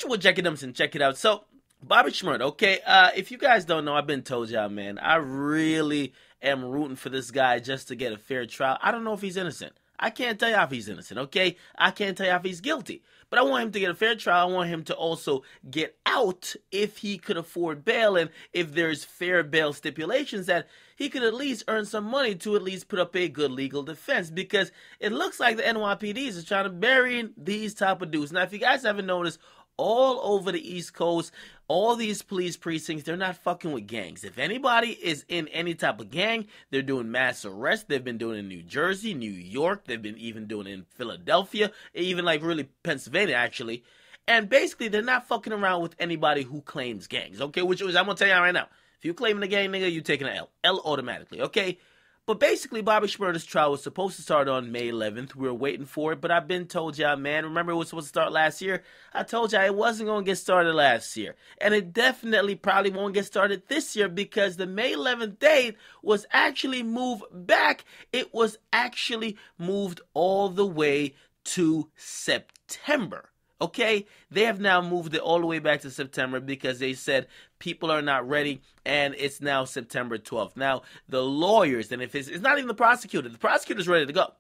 subscribe to what Jackie Dumpson. Check it out. So, Bobby Shmurda, okay? If you guys don't know, I've been told y'all, man, I really am rooting for this guy just to get a fair trial. I don't know if he's innocent. I can't tell you if he's innocent, okay? I can't tell you if he's guilty. But I want him to get a fair trial. I want him to also get out if he could afford bail and if there's fair bail stipulations that he could at least earn some money to at least put up a good legal defense, because it looks like the NYPDs are trying to bury these type of dudes. Now, if you guys haven't noticed, all over the East Coast, all these police precincts, they're not fucking with gangs. If anybody is in any type of gang, they're doing mass arrests. They've been doing it in New Jersey, New York. They've been even doing it in Philadelphia, even like really Pennsylvania, actually. And basically, they're not fucking around with anybody who claims gangs, okay? Which is, I'm going to tell you right now, if you claiming a gang, nigga, you taking an L. L automatically, okay? But basically, Bobby Shmurda's trial was supposed to start on May 11th. We were waiting for it, but I've been told y'all, man, remember it was supposed to start last year? I told y'all it wasn't going to get started last year. And it definitely probably won't get started this year because the May 11th date was actually moved back. It was actually moved all the way to September. Okay, they have now moved it all the way back to September because they said people are not ready, and it's now September 12th. Now, the lawyers, and if it's not even the prosecutor's ready to go,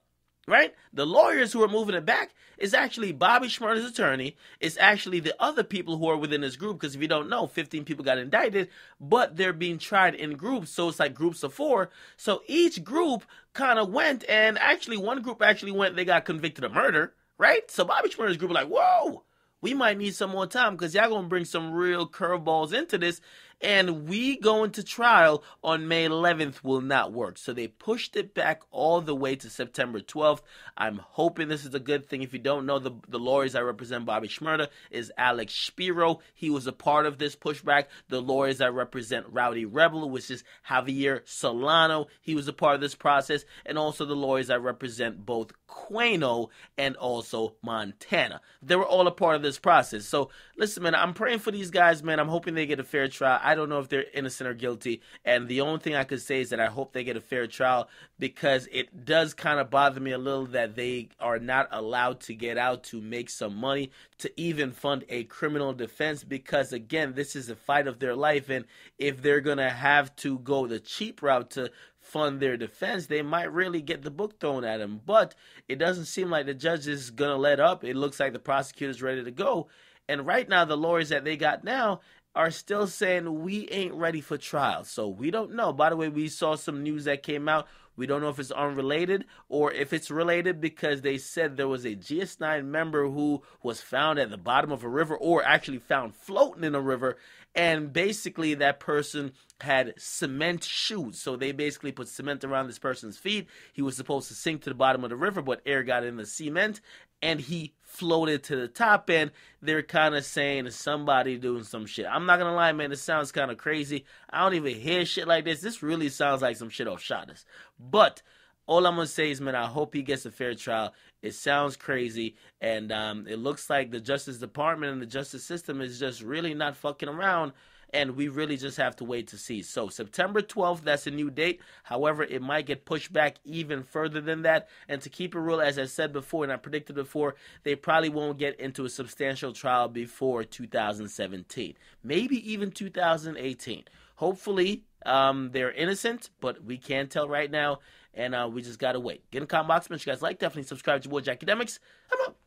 right? The lawyers who are moving it back is actually Bobby Shmurda's attorney. It's actually the other people who are within this group, because if you don't know, 15 people got indicted, but they're being tried in groups, so it's like groups of 4. So each group kind of went, and actually one group actually went, they got convicted of murder. Right? So Bobby Shmurda's group are like, whoa, we might need some more time because y'all going to bring some real curveballs into this. And we going to trial on May 11th will not work. So they pushed it back all the way to September 12th. I'm hoping this is a good thing. If you don't know, the lawyers that represent Bobby Shmurda is Alex Spiro. He was a part of this pushback. The lawyers that represent Rowdy Rebel, which is Javier Solano, he was a part of this process. And also the lawyers that represent both Quano and also Montana. They were all a part of this process. So listen, man, I'm praying for these guys, man. I'm hoping they get a fair trial. I don't know if they're innocent or guilty, and the only thing I could say is that I hope they get a fair trial, because it does kind of bother me a little that they are not allowed to get out to make some money to even fund a criminal defense, because again, this is a fight of their life, and if they're gonna have to go the cheap route to fund their defense, they might really get the book thrown at them. But it doesn't seem like the judge is gonna let up. It looks like the prosecutor's ready to go, and right now the lawyers that they got now are still saying we ain't ready for trial. So we don't know. By the way, we saw some news that came out. We don't know if it's unrelated or if it's related, because they said there was a GS9 member who was found at the bottom of a river, or actually found floating in a river, and basically that person had cement shoes. So they basically put cement around this person's feet. He was supposed to sink to the bottom of the river, but air got in the cement and he floated to the top, and they're kind of saying it's somebody doing some shit. I'm not gonna lie, man, it sounds kind of crazy. I don't even hear shit like this. This really sounds like some shit off Shottas. But all I'm gonna say is, man, I hope he gets a fair trial. It sounds crazy, and it looks like the Justice Department and the justice system is just really not fucking around, and we really just have to wait to see. So September 12th, that's a new date. However, it might get pushed back even further than that. And to keep it real, as I said before and I predicted before, they probably won't get into a substantial trial before 2017. Maybe even 2018. Hopefully, they're innocent, but we can't tell right now. And we just got to wait. Get in the comment box. Make sure you guys like. Definitely subscribe to your boy, Jackie Demics. I'm out.